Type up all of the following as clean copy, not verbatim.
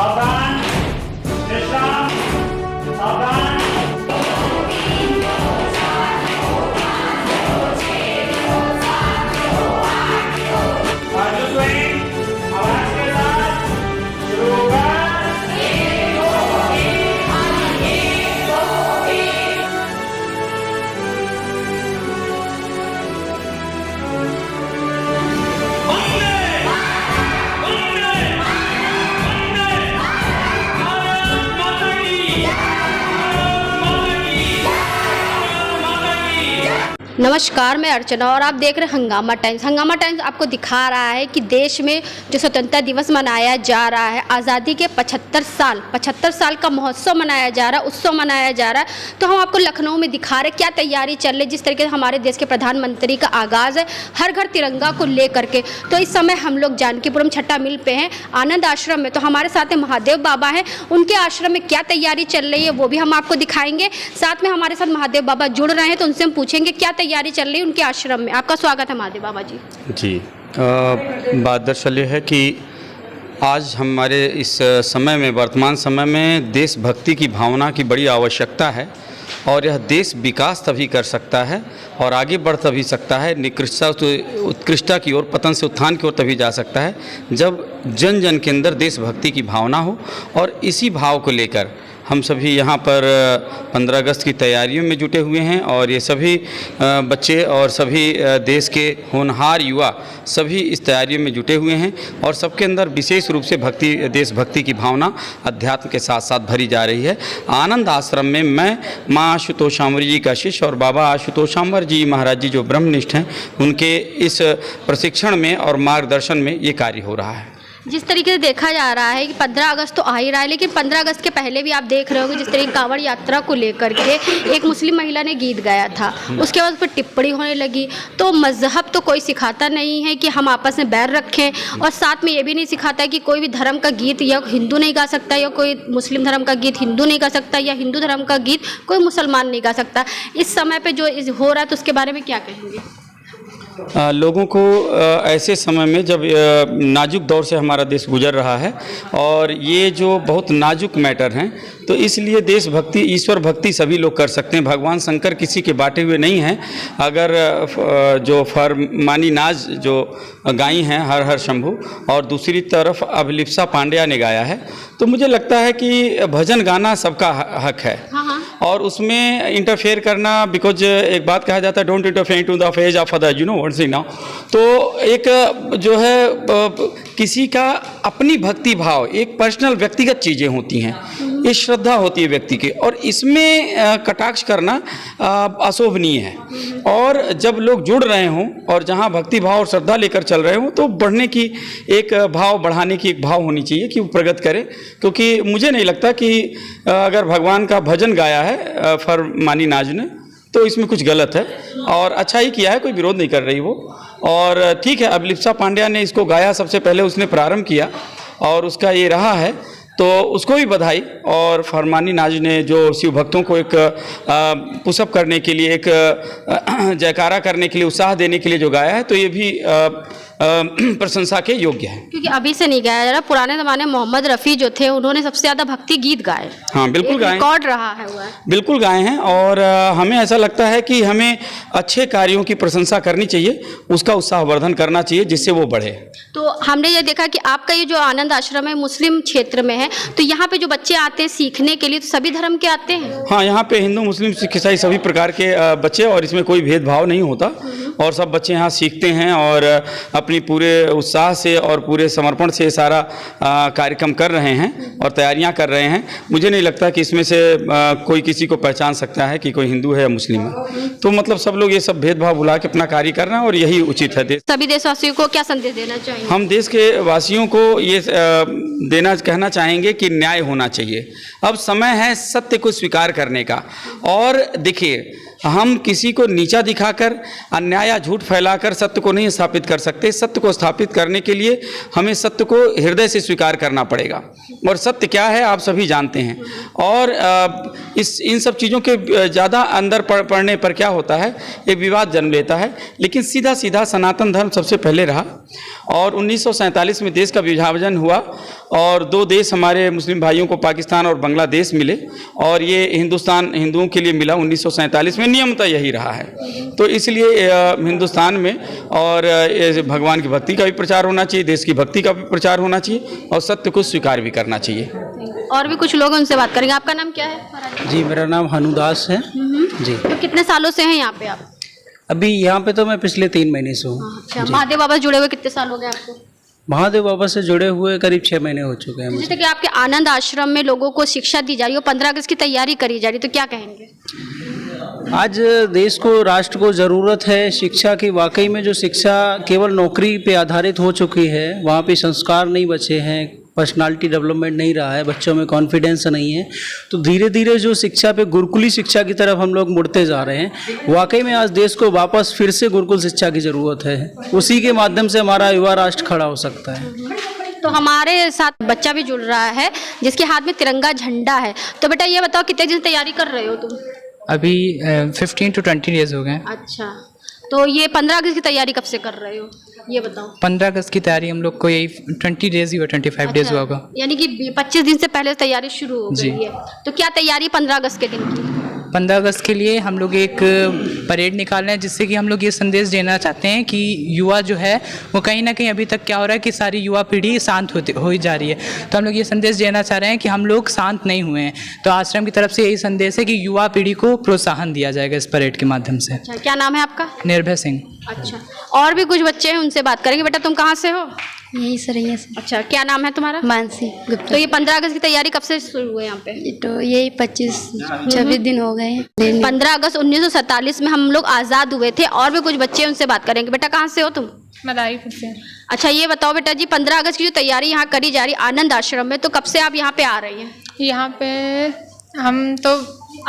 सावधान, विश्राम, सावधान। बाजू स्विंग, आवाज के साथ शुरू होगा। नमस्कार, मैं अर्चना और आप देख रहे हैं हंगामा टाइम्स। हंगामा टाइम्स आपको दिखा रहा है कि देश में जो स्वतंत्रता दिवस मनाया जा रहा है, आज़ादी के 75 साल का महोत्सव मनाया जा रहा है, उत्सव मनाया जा रहा है। तो हम आपको लखनऊ में दिखा रहे क्या तैयारी चल रही, जिस तरीके से हमारे देश के प्रधानमंत्री का आगाज़ है हर घर तिरंगा को ले करके। तो इस समय हम लोग जानकीपुरम छठा मिल पे हैं, आनंद आश्रम में। तो हमारे साथ में महादेव बाबा हैं, उनके आश्रम में क्या तैयारी चल रही है वो भी हम आपको दिखाएंगे। साथ में हमारे साथ महादेव बाबा जुड़ रहे हैं, तो उनसे हम पूछेंगे क्या तैयारी चल रही है उनके आश्रम में। आपका स्वागत है महादेव बाबा जी। जी, बात दरअसल ये है कि आज हमारे इस समय में, वर्तमान समय में देशभक्ति की भावना की बड़ी आवश्यकता है और यह देश विकास तभी कर सकता है और आगे बढ़ तभी सकता है, निकृष्टता से उत्कृष्टता की ओर, पतन से उत्थान की ओर तभी जा सकता है जब जन जन के अंदर देशभक्ति की भावना हो। और इसी भाव को लेकर हम सभी यहाँ पर 15 अगस्त की तैयारियों में जुटे हुए हैं और ये सभी बच्चे और सभी देश के होनहार युवा सभी इस तैयारियों में जुटे हुए हैं और सबके अंदर विशेष रूप से देशभक्ति की भावना अध्यात्म के साथ साथ भरी जा रही है। आनंद आश्रम में मैं माँ आशुतोषाम्बर जी का शिष्य और बाबा आशुतोषाम्बर जी महाराज जी जो ब्रह्मनिष्ठ हैं, उनके इस प्रशिक्षण में और मार्गदर्शन में ये कार्य हो रहा है। जिस तरीके से देखा जा रहा है कि 15 अगस्त तो आ ही रहा है, लेकिन 15 अगस्त के पहले भी आप देख रहे होंगे जिस तरीके कांवड़ यात्रा को लेकर के एक मुस्लिम महिला ने गीत गाया था, उसके बाद उस पर टिप्पणी होने लगी। तो मजहब तो कोई सिखाता नहीं है कि हम आपस में बैर रखें, और साथ में ये भी नहीं सिखाता है कि कोई भी धर्म का गीत या हिंदू नहीं गा सकता, या कोई मुस्लिम धर्म का गीत हिंदू नहीं गा सकता, या हिंदू धर्म का गीत कोई मुसलमान नहीं गा सकता। इस समय पर जो हो रहा है तो उसके बारे में क्या कहेंगे? लोगों को ऐसे समय में जब नाजुक दौर से हमारा देश गुजर रहा है और ये जो बहुत नाजुक मैटर हैं, तो इसलिए देशभक्ति, ईश्वर भक्ति सभी लोग कर सकते हैं। भगवान शंकर किसी के बांटे हुए नहीं हैं। अगर जो फरमानी नाज जो गाई हैं हर हर शंभू, और दूसरी तरफ अभिलिप्सा पांड्या ने गाया है, तो मुझे लगता है कि भजन गाना सबका हक है। और उसमें इंटरफेयर करना, बिकॉज एक बात कहा जाता है don't interfere into the affairs of other, you know what see now. तो एक जो है किसी का अपनी भक्ति भाव, एक पर्सनल व्यक्तिगत चीज़ें होती हैं, ये श्रद्धा होती है व्यक्ति की, और इसमें कटाक्ष करना अशोभनीय है। और जब लोग जुड़ रहे हों और जहाँ भक्ति भाव और श्रद्धा लेकर चल रहे हों, तो बढ़ने की एक भाव, बढ़ाने की एक भाव होनी चाहिए कि वो प्रगत करे। क्योंकि मुझे नहीं लगता कि अगर भगवान का भजन गाया है फरमानी नाज ने, तो इसमें कुछ गलत है, और अच्छा ही किया है, कोई विरोध नहीं कर रही वो। और ठीक है, अभिलिप्सा पांड्या ने इसको गाया, सबसे पहले उसने प्रारंभ किया और उसका ये रहा है, तो उसको भी बधाई। और फरमानी नाज ने जो शिव भक्तों को एक पुशअप करने के लिए, एक जयकारा करने के लिए, उत्साह देने के लिए जो गाया है, तो ये भी प्रशंसा के योग्य है। क्योंकि अभी से नहीं गाया जा रहा, पुराने ज़माने में मोहम्मद रफ़ी जो थे उन्होंने सबसे ज़्यादा भक्ति गीत गाए। हाँ, बिल्कुल गाए, रिकॉर्ड रहा है हुआ है। बिल्कुल गाए हैं। और हमें ऐसा लगता है कि हमें अच्छे कार्यों की प्रशंसा करनी चाहिए, उसका उत्साहवर्धन करना चाहिए, जिससे वो बढ़े। तो हमने ये देखा कि आपका ये जो आनंद आश्रम है मुस्लिम क्षेत्र में है, तो यहाँ पे जो बच्चे आते हैं सीखने के लिए, तो सभी धर्म के आते हैं? हाँ, यहाँ पे हिंदू, मुस्लिम, सिख, ईसाई सभी प्रकार के बच्चे, और इसमें कोई भेदभाव नहीं होता, और सब बच्चे यहाँ सीखते हैं और अपनी पूरे उत्साह से और पूरे समर्पण से सारा कार्यक्रम कर रहे हैं और तैयारियां कर रहे हैं। मुझे नहीं लगता कि इसमें से कोई किसी को पहचान सकता है कि कोई हिंदू है या मुस्लिम है। तो मतलब सब लोग ये सब भेदभाव भुला के अपना कार्य कर रहे हैं और यही उचित है। सभी देशवासियों को क्या संदेश देना चाहिए? हम देश के वासियों को ये कहना चाहेंगे कि न्याय होना चाहिए। अब समय है सत्य को स्वीकार करने का। और देखिए, हम किसी को नीचा दिखाकर, अन्याय या झूठ फैलाकर सत्य को नहीं स्थापित कर सकते। सत्य को स्थापित करने के लिए हमें सत्य को हृदय से स्वीकार करना पड़ेगा, और सत्य क्या है आप सभी जानते हैं। और इन सब चीज़ों के ज़्यादा अंदर पड़ने पर क्या होता है, एक विवाद जन्म लेता है। लेकिन सीधा सीधा सनातन धर्म सबसे पहले रहा, और 1947 में देश का विभाजन हुआ और 2 देश हमारे मुस्लिम भाइयों को पाकिस्तान और बांग्लादेश मिले, और ये हिंदुस्तान हिंदुओं के लिए मिला 1947 में। नियमतः यही रहा है। तो इसलिए हिंदुस्तान में और भगवान की भक्ति का भी प्रचार होना चाहिए, देश की भक्ति का भी प्रचार होना चाहिए, और सत्य को स्वीकार भी करना चाहिए। और भी कुछ लोग उनसे बात करेंगे। आपका नाम क्या है? जी, मेरा नाम हनुदास है। जी। तो कितने सालों से हैं यहाँ पे आप? अभी यहाँ पे तो मैं पिछले 3 महीने से हूँ। अच्छा, महादेव बाबा से जुड़े हुए कितने साल हो गए आपको? महादेव बाबा से जुड़े हुए करीब 6 महीने हो चुके हैं मुझे। जैसे कि आपके आनंद आश्रम में लोगों को शिक्षा दी जा रही है, 15 अगस्त की तैयारी करी जा रही है, तो क्या कहेंगे? आज देश को, राष्ट्र को ज़रूरत है शिक्षा की। वाकई में जो शिक्षा केवल नौकरी पे आधारित हो चुकी है, वहाँ पे संस्कार नहीं बचे हैं, पर्सनालिटी डेवलपमेंट नहीं रहा है, बच्चों में कॉन्फिडेंस नहीं है। तो धीरे धीरे जो शिक्षा पे गुरुकुली शिक्षा की तरफ हम लोग मुड़ते जा रहे हैं। वाकई में आज देश को वापस फिर से गुरुकुल शिक्षा की ज़रूरत है। उसी के माध्यम से हमारा युवा राष्ट्र खड़ा हो सकता है। तो हमारे साथ बच्चा भी जुड़ रहा है जिसके हाथ में तिरंगा झंडा है। तो बेटा ये बताओ, कितने दिन तैयारी कर रहे हो तुम? अभी 15 to 20 डेज हो गए। अच्छा, तो ये 15 अगस्त की तैयारी कब से कर रहे हो, ये बताओ? 15 अगस्त की तैयारी हम लोग को यही 20 डेज हुआ, 25 डेज हुआ होगा। यानी कि 25 दिन से पहले तैयारी शुरू हो गई है। तो क्या तैयारी 15 अगस्त के दिन की? 15 अगस्त के लिए हम लोग एक परेड निकाल रहे हैं, जिससे कि हम लोग ये संदेश देना चाहते हैं कि युवा जो है वो कहीं ना कहीं, अभी तक क्या हो रहा है कि सारी युवा पीढ़ी शांत हो ही जा रही है। तो हम लोग ये संदेश देना चाह रहे हैं कि हम लोग शांत नहीं हुए हैं। तो आश्रम की तरफ से यही संदेश है कि युवा पीढ़ी को प्रोत्साहन दिया जाएगा इस परेड के माध्यम से। अच्छा, क्या नाम है आपका? निर्भय सिंह। अच्छा, और भी कुछ बच्चे हैं, उनसे बात करेंगे। बेटा तुम कहाँ से हो? यही सरैया से। अच्छा, क्या नाम है तुम्हारा? मानसी गुप्ता। तो ये 15 अगस्त की तैयारी कब से शुरू हुई यहाँ पे? तो यही 25-26 दिन हो गए हैं। 15 अगस्त 1947 में हम लोग आज़ाद हुए थे। और भी कुछ बच्चे, उनसे बात करेंगे। बेटा कहाँ से हो तुम? मदारीपुर से। अच्छा, ये बताओ बेटा जी, 15 अगस्त की जो तैयारी यहाँ करी जा रही है आनंद आश्रम में, तो कब से आप यहाँ पे आ रही हैं? यहाँ पे हम तो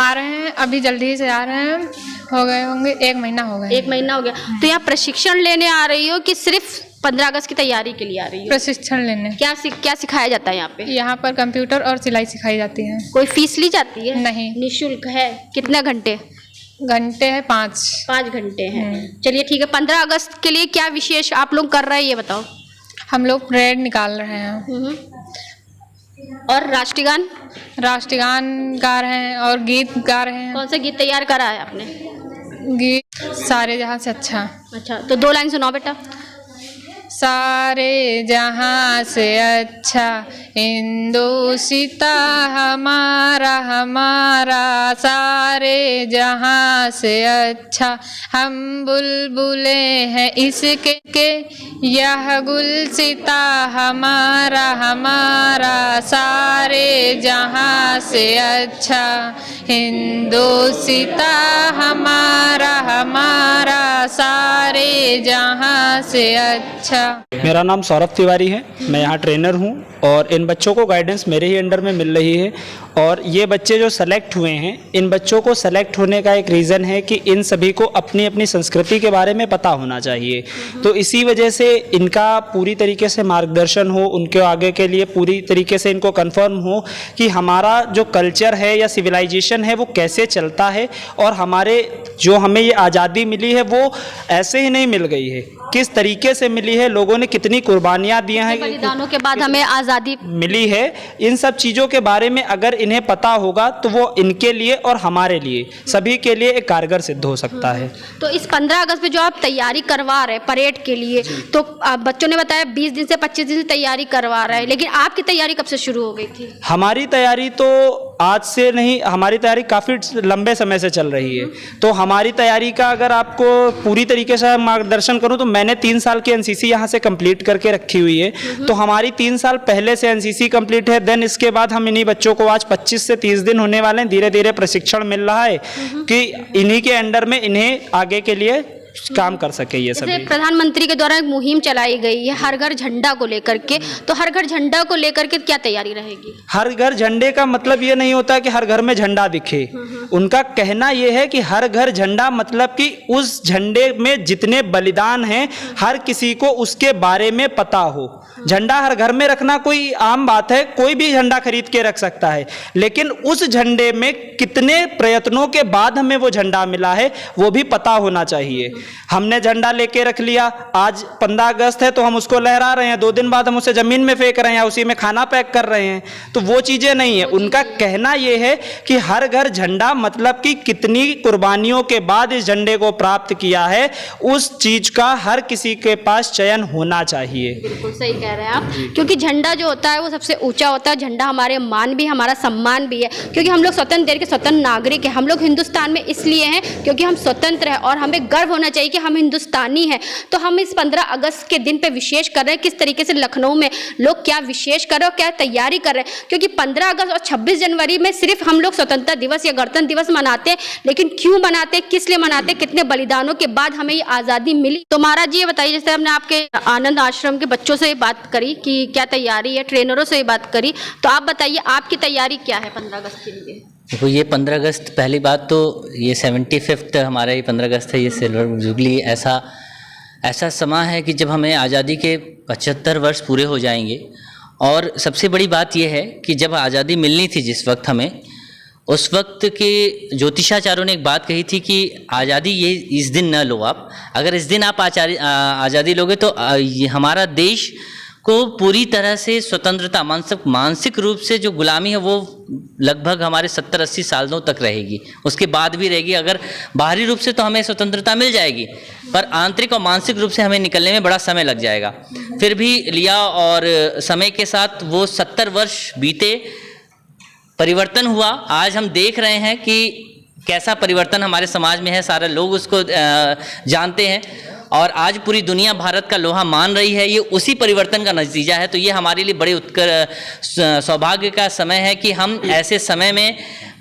आ रहे हैं, अभी जल्दी ही से आ रहे हैं, हो गए होंगे 1 महीना हो गया। 1 महीना हो गया। तो यहाँ प्रशिक्षण लेने आ रही हो कि सिर्फ 15 अगस्त की तैयारी के लिए आ रही हो? प्रशिक्षण लेने। क्या सिखाया जाता है यहाँ पे? यहाँ पर कंप्यूटर और सिलाई सिखाई जाती है। कोई फीस ली जाती है? नहीं। निःशुल्क है। कितने घंटे? घंटे हैं 5 घंटे हैं। चलिए ठीक है। 15 अगस्त के लिए क्या विशेष आप लोग कर रहे हैं, ये बताओ? हम लोग परेड निकाल रहे हैं। और राष्ट्रगान? राष्ट्रगान गा रहे हैं और गीत गा रहे हैं। कौन सा गीत तैयार करा है आपने? गीत सारे जहाँ से अच्छा। अच्छा, तो 2 लाइन सुनाओ बेटा। सारे जहाँ से अच्छा हिंदुस्ता हमारा हमारा, सारे जहाँ से अच्छा हम बुलबुले हैं इसके के, यह गुलसिता हमारा हमारा, सारे जहाँ से अच्छा हिंदुस्ता हमारा हमारा, सारे जहाँ से अच्छा। मेरा नाम सौरभ तिवारी है, मैं यहाँ ट्रेनर हूँ और इन बच्चों को गाइडेंस मेरे ही अंडर में मिल रही है। और ये बच्चे जो सेलेक्ट हुए हैं, इन बच्चों को सेलेक्ट होने का एक रीज़न है कि इन सभी को अपनी अपनी संस्कृति के बारे में पता होना चाहिए। तो इसी वजह से इनका पूरी तरीके से मार्गदर्शन हो, उनके आगे के लिए पूरी तरीके से इनको कंफर्म हो कि हमारा जो कल्चर है या सिविलाइजेशन है वो कैसे चलता है, और हमारे जो हमें ये आज़ादी मिली है वो ऐसे ही नहीं मिल गई है, किस तरीके से मिली है, लोगों ने कितनी कुर्बानियाँ दी हैं, बलिदानों के बाद हमें आज़ादी मिली है। इन सब चीज़ों के बारे में अगर इन्हें पता होगा तो वो इनके लिए और हमारे लिए सभी के लिए एक कारगर सिद्ध हो सकता है। तो इस 15 अगस्त में जो आप तैयारी करवा रहे हैं परेड के लिए, तो बच्चों ने बताया 20 दिन से 25 दिन से तैयारी करवा रहे हैं, लेकिन आपकी तैयारी कब से शुरू हो गई थी? हमारी तैयारी तो आज से नहीं, हमारी तैयारी काफ़ी लंबे समय से चल रही है। तो हमारी तैयारी का अगर आपको पूरी तरीके से मार्गदर्शन करूं तो मैंने 3 साल की एनसीसी यहाँ से कंप्लीट करके रखी हुई है। तो हमारी 3 साल पहले से एनसीसी कंप्लीट है। देन इसके बाद हम इन्हीं बच्चों को, आज 25 से 30 दिन होने वाले हैं, धीरे धीरे प्रशिक्षण मिल रहा है कि इन्हीं के अंडर में इन्हें आगे के लिए काम कर सके ये सभी। प्रधानमंत्री के द्वारा एक मुहिम चलाई गई है हर घर झंडा को लेकर के, तो हर घर झंडा को लेकर के क्या तैयारी रहेगी? हर घर झंडे का मतलब ये नहीं होता कि हर घर में झंडा दिखे। उनका कहना ये है कि हर घर झंडा मतलब कि उस झंडे में जितने बलिदान हैं हर किसी को उसके बारे में पता हो। झंडा हर घर में रखना कोई आम बात है, कोई भी झंडा खरीद के रख सकता है, लेकिन उस झंडे में कितने प्रयत्नों के बाद हमें वो झंडा मिला है वो भी पता होना चाहिए। हमने झंडा लेके रख लिया, आज 15 अगस्त है तो हम उसको लहरा रहे हैं, 2 दिन बाद हम उसे ज़मीन में फेंक रहे हैं, उसी में खाना पैक कर रहे हैं। तो वो चीज़ें नहीं है। उनका कहना ये है कि हर घर झंडा, मतलब कि कितनी कुर्बानियों के बाद इस झंडे को प्राप्त किया है, उस चीज़ का हर किसी के पास चयन होना चाहिए। बिल्कुल सही कह रहे हैं आप, क्योंकि झंडा जो होता है वो सबसे ऊंचा होता है। झंडा हमारे मान भी, हमारा सम्मान भी है, क्योंकि हम लोग स्वतंत्र देश के स्वतंत्र नागरिक हैं। हम लोग हिंदुस्तान में इसलिए हैं क्योंकि हम स्वतंत्र हैं और हमें गर्व होना चाहिए कि हम हिंदुस्तानी हैं। तो हम इस 15 अगस्त के दिन पे विशेष कर रहे हैं, किस तरीके से लखनऊ में लोग क्या विशेष कर रहे हैं और क्या तैयारी कर रहे हैं, क्योंकि 15 अगस्त और 26 जनवरी में सिर्फ हम लोग स्वतंत्रता दिवस या गणतंत्र दिवस मनाते हैं, लेकिन क्यों मनाते हैं, किस लिए मनाते हैं, कितने बलिदानों के बाद हमें ये आज़ादी मिली। तो महाराज जी ये बताइए, जैसे हमने आपके आनंद आश्रम के बच्चों से बात करी कि क्या तैयारी है, ट्रेनरों से बात करी, तो आप बताइए आपकी तैयारी क्या है 15 अगस्त के लिए? देखो, ये 15 अगस्त, पहली बात तो ये 75th हमारा ये 15 अगस्त है, ये सिल्वर जुबली ऐसा समय है कि जब हमें आज़ादी के 75 वर्ष पूरे हो जाएंगे। और सबसे बड़ी बात यह है कि जब आज़ादी मिलनी थी जिस वक्त हमें, उस वक्त के ज्योतिषाचार्यों ने एक बात कही थी कि आज़ादी ये इस दिन न लो आप, अगर इस दिन आप आज़ादी लोगे तो हमारा देश को पूरी तरह से स्वतंत्रता, मानसिक रूप से जो गुलामी है वो लगभग हमारे 70-80 सालों तक रहेगी, उसके बाद भी रहेगी। अगर बाहरी रूप से तो हमें स्वतंत्रता मिल जाएगी, पर आंतरिक और मानसिक रूप से हमें निकलने में बड़ा समय लग जाएगा। फिर भी लिया और समय के साथ वो 70 वर्ष बीते, परिवर्तन हुआ। आज हम देख रहे हैं कि कैसा परिवर्तन हमारे समाज में है, सारे लोग उसको जानते हैं और आज पूरी दुनिया भारत का लोहा मान रही है। ये उसी परिवर्तन का नतीजा है। तो ये हमारे लिए बड़े सौभाग्य का समय है कि हम ऐसे समय में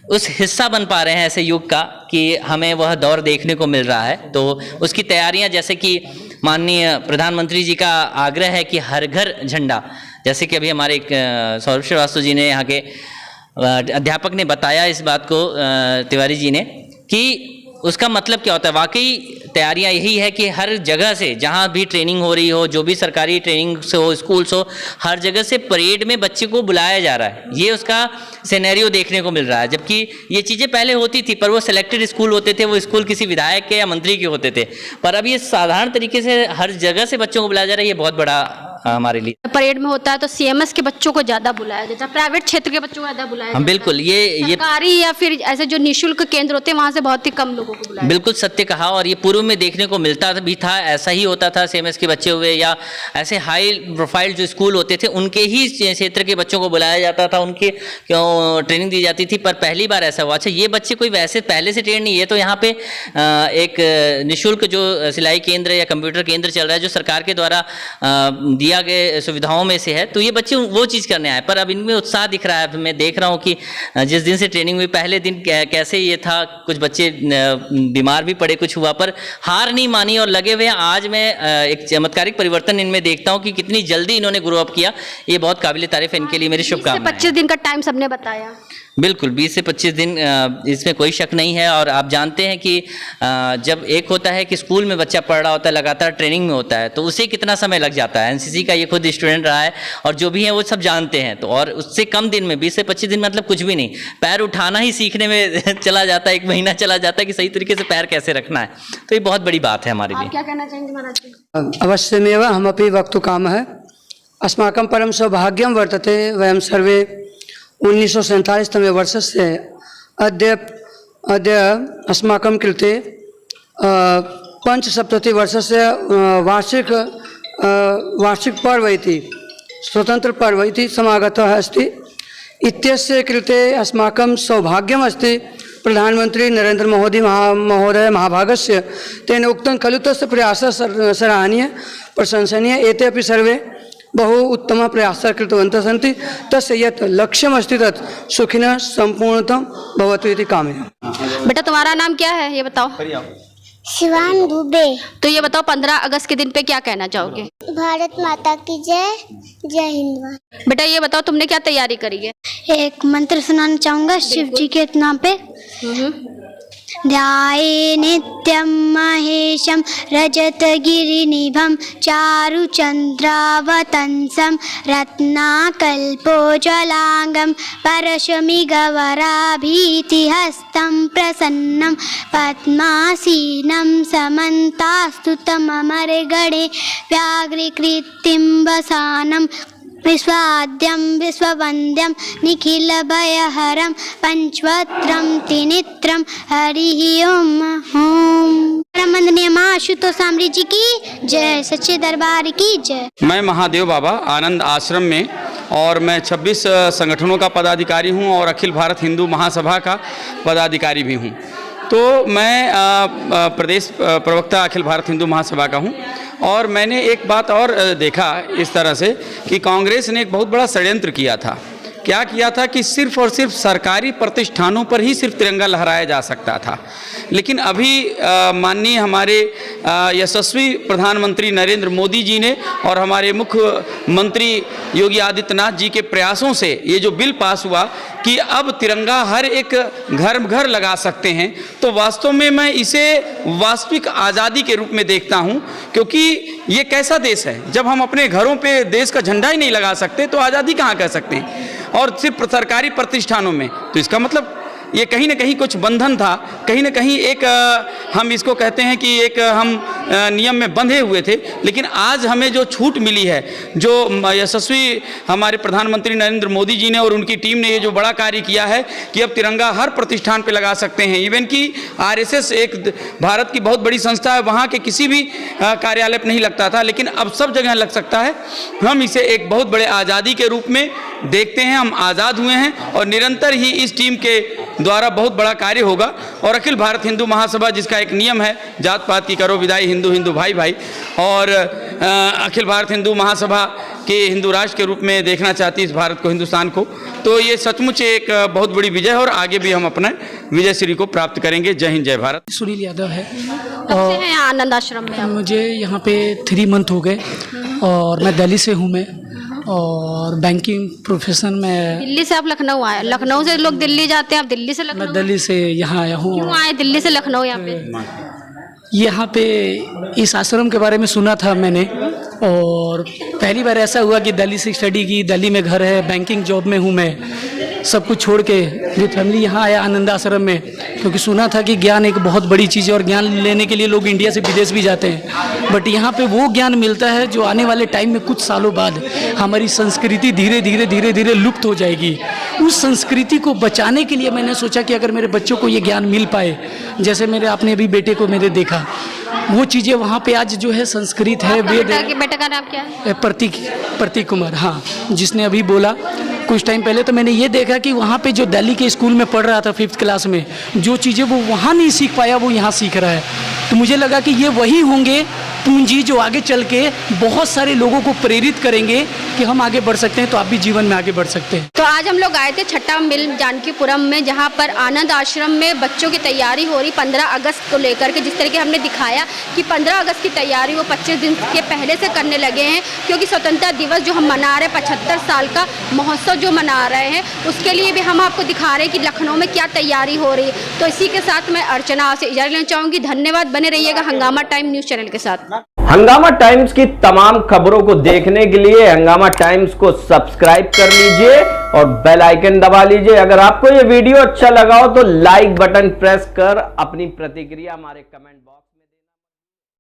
उस हिस्सा बन पा रहे हैं ऐसे युग का कि हमें वह दौर देखने को मिल रहा है। तो उसकी तैयारियां, जैसे कि माननीय प्रधानमंत्री जी का आग्रह है कि हर घर झंडा, जैसे कि अभी हमारे सौरभ श्रीवास्तव जी ने, यहाँ के अध्यापक ने बताया इस बात को, तिवारी जी ने, कि उसका मतलब क्या होता है। वाकई तैयारियां यही है कि हर जगह से जहां भी ट्रेनिंग हो रही हो, जो भी सरकारी ट्रेनिंग से हो, स्कूल्स हो, हर जगह से परेड में बच्चे को बुलाया जा रहा है। ये उसका सिनेरियो देखने को मिल रहा है। जबकि ये चीज़ें पहले होती थी, पर वो सिलेक्टेड स्कूल होते थे, वो स्कूल किसी विधायक के या मंत्री के होते थे। पर अब ये साधारण तरीके से हर जगह से बच्चों को बुलाया जा रहा है। ये बहुत बड़ा हमारे लिए परेड में होता है तो सीएमएस के बच्चों को ज्यादा बुलाया जाता है, प्राइवेट क्षेत्र के बच्चों को ज्यादा बुलाया जाता है। बिल्कुल, ये सरकारी या फिर ऐसे जो निःशुल्क केंद्र होते हैं वहां से बहुत ही कम लोगों को बुलाया। बिल्कुल सत्य कहा। और ये पूर्व में देखने को मिलता भी था, ऐसा ही होता था। सीएमएस के बच्चे हुए या ऐसे हाई प्रोफाइल जो स्कूल होते थे, उनके ही क्षेत्र के बच्चों को बुलाया जाता था, उनके क्यों ट्रेनिंग दी जाती थी। पर पहली बार ऐसा हुआ। अच्छा, ये बच्चे कोई वैसे पहले से ट्रेन नहीं, ये तो यहाँ पे एक निःशुल्क जो सिलाई केंद्र या कंप्यूटर केंद्र चल रहा है, जो सरकार के द्वारा दिया गए सुविधाओं में से है। तो ये बच्चे वो चीज़ करने आए, पर अब इनमें उत्साह दिख रहा है। मैं देख रहा हूँ कि जिस दिन से ट्रेनिंग हुई, पहले दिन कैसे ये था, कुछ बच्चे बीमार भी पड़े, कुछ हुआ, पर हार नहीं मानी और लगे हुए। आज मैं एक चमत्कारिक परिवर्तन इनमें देखता हूँ कि कितनी जल्दी इन्होंने ग्रो अप किया। ये बहुत काबिल तारीफ है, इनके लिए मेरी शुभकामनाएं। 25 दिन का टाइम सबने बताया। बिल्कुल, 20 से 25 दिन, इसमें कोई शक नहीं है। और आप जानते हैं कि जब एक होता है कि स्कूल में बच्चा पढ़ रहा होता है, लगातार ट्रेनिंग में होता है, तो उसे कितना समय लग जाता है। एनसीसी का ये खुद स्टूडेंट रहा है और जो भी है वो सब जानते हैं। तो और उससे कम दिन में 20 से 25 दिन मतलब कुछ भी नहीं, पैर उठाना ही सीखने में चला जाता है, 1 महीना चला जाता है कि सही तरीके से पैर कैसे रखना है। तो ये बहुत बड़ी बात है हमारे लिए। क्या कहना चाहेंगे महाराज जी? अवश्यमेव हमपि वक्तुकामः। अस्माकं परम सौभाग्यं वर्तते, वयं सर्वे 1947तमे वर्षस्य अद्य अस्माकं कृते 75वर्षस्य वार्षिक पर्व इति स्वतन्त्रपर्व इति समागतः अस्ति। इत्यस्य कृते अस्माकं सौभाग्यम् अस्ति। प्रधानमंत्री नरेंद्र मोदी महोदय महाभागस्य तेन उक्तं खलु, तस्य प्रयासः सराहनीय प्रशंसनीय। एते अपि सर्वे बहु उत्तम प्रयासः कृतवन्तः सन्ति। तस्य यत् लक्ष्यमस्ति तत् सुखिनः सम्पूर्णतम भवतु इति कामयामि। बेटा तुम्हारा नाम क्या है ये बताओ? शिवान दुबे। तो ये बताओ 15 अगस्त के दिन पे क्या कहना चाहोगे? भारत माता की जय, जय हिंद। बेटा ये बताओ तुमने क्या तैयारी करी है? एक मंत्र सुनाना चाहूंगा शिव जी के नाम पे। ध्याये नित्यं महेशं रजतगिरिनिभं चारुचन्द्रावतंसं रत्नाकल्पोज्ज्वलांगं परशुमिगवराभीतिहस्तं प्रसन्नं पद्मासीनं समन्तास्तुतममरगणे व्याघ्रकृतिं वसानं विश्वाद्यं विश्ववन्द्यं निखिलभयहरं पंचवक्त्रं त्रिनेत्रं हरिः ओम। वंदनीय माँ आशुतोष सामरी जी की जय, सच्चे दरबार की जय। मैं महादेव बाबा आनंद आश्रम में और मैं 26 संगठनों का पदाधिकारी हूं और अखिल भारत हिंदू महासभा का पदाधिकारी भी हूं। तो मैं प्रदेश प्रवक्ता अखिल भारत हिंदू महासभा का हूं और मैंने एक बात और देखा इस तरह से कि कांग्रेस ने एक बहुत बड़ा षड्यंत्र किया था। क्या किया था कि सिर्फ और सिर्फ सरकारी प्रतिष्ठानों पर ही सिर्फ तिरंगा लहराया जा सकता था, लेकिन अभी माननीय हमारे यशस्वी प्रधानमंत्री नरेंद्र मोदी जी ने और हमारे मुख्यमंत्री योगी आदित्यनाथ जी के प्रयासों से ये जो बिल पास हुआ कि अब तिरंगा हर एक घर लगा सकते हैं, तो वास्तव में मैं इसे वास्तविक आज़ादी के रूप में देखता हूं, क्योंकि ये कैसा देश है जब हम अपने घरों पे देश का झंडा ही नहीं लगा सकते तो आज़ादी कहाँ कह सकते हैं। और सिर्फ सरकारी प्रतिष्ठानों में, तो इसका मतलब ये कहीं ना कहीं कुछ बंधन था, कहीं ना कहीं एक हम इसको कहते हैं कि एक हम नियम में बंधे हुए थे। लेकिन आज हमें जो छूट मिली है, जो यशस्वी हमारे प्रधानमंत्री नरेंद्र मोदी जी ने और उनकी टीम ने ये जो बड़ा कार्य किया है कि अब तिरंगा हर प्रतिष्ठान पे लगा सकते हैं। इवन कि आरएसएस एक भारत की बहुत बड़ी संस्था है, वहाँ के किसी भी कार्यालय पर नहीं लगता था, लेकिन अब सब जगह लग सकता है। हम इसे एक बहुत बड़े आज़ादी के रूप में देखते हैं। हम आज़ाद हुए हैं और निरंतर ही इस टीम के द्वारा बहुत बड़ा कार्य होगा। और अखिल भारत हिंदू महासभा, जिसका एक नियम है जात पात की करो विदाई, हिंदू हिंदू भाई भाई, और अखिल भारत हिंदू महासभा के हिंदू राष्ट्र के रूप में देखना चाहती है इस भारत को, हिंदुस्तान को, तो ये सचमुच एक बहुत बड़ी विजय है और आगे भी हम अपने विजय श्री को प्राप्त करेंगे। जय हिंद, जय भारत। सुनील यादव है और आनंद आश्रम में मुझे यहाँ पे 3 मंथ हो गए और मैं दिल्ली से हूँ मैं, और बैंकिंग प्रोफेशन में। दिल्ली से आप लखनऊ आए? लखनऊ से लोग दिल्ली जाते हैं, आप दिल्ली से लखनऊ? मैं दिल्ली से यहाँ आया हूँ। क्यों आए दिल्ली से लखनऊ यहाँ पे? यहाँ पे इस आश्रम के बारे में सुना था मैंने, और पहली बार ऐसा हुआ कि दिल्ली से स्टडी की, दिल्ली में घर है, बैंकिंग जॉब में हूँ मैं, सब कुछ छोड़ के विद फैमिली यहाँ आया आनंद आश्रम में, क्योंकि सुना था कि ज्ञान एक बहुत बड़ी चीज़ है और ज्ञान लेने के लिए लोग इंडिया से विदेश भी जाते हैं, बट यहाँ पे वो ज्ञान मिलता है जो आने वाले टाइम में कुछ सालों बाद हमारी संस्कृति धीरे धीरे लुप्त हो जाएगी। उस संस्कृति को बचाने के लिए मैंने सोचा कि अगर मेरे बच्चों को ये ज्ञान मिल पाए, जैसे मेरे आपने अभी बेटे को मेरे देखा, वो चीज़ें वहाँ पे आज जो है संस्कृत है, वेद है। बेटा का नाम क्या है? प्रतीक कुमार, हाँ, जिसने अभी बोला कुछ टाइम पहले। तो मैंने ये देखा कि वहाँ पे जो दिल्ली के स्कूल में पढ़ रहा था 5th क्लास में, जो चीज़ें वो वहाँ नहीं सीख पाया वो यहाँ सीख रहा है। तो मुझे लगा कि ये वही होंगे पूंजी जो आगे चल के बहुत सारे लोगों को प्रेरित करेंगे कि हम आगे बढ़ सकते हैं, तो आप भी जीवन में आगे बढ़ सकते हैं। तो आज हम लोग आए थे छठा मिल जानकीपुरम में, जहाँ पर आनंद आश्रम में बच्चों की तैयारी हो रही 15 अगस्त को लेकर के। जिस तरीके हमने दिखाया कि 15 अगस्त की तैयारी वो 25 दिन के पहले से करने लगे हैं, क्योंकि स्वतंत्रता दिवस जो हम मना रहे हैं, 75 साल का महोत्सव जो मना रहे हैं, उसके लिए भी हम आपको दिखा रहे हैं कि लखनऊ में क्या तैयारी हो रही है। तो इसी के साथ मैं अर्चना से इजाज़त लेना चाहूँगी। धन्यवाद, बने रहिएगा हंगामा टाइम न्यूज़ चैनल के साथ। हंगामा टाइम्स की तमाम खबरों को देखने के लिए हंगामा टाइम्स को सब्सक्राइब कर लीजिए और बेल आइकन दबा लीजिए। अगर आपको ये वीडियो अच्छा लगा हो तो लाइक बटन प्रेस कर अपनी प्रतिक्रिया हमारे कमेंट बॉक्स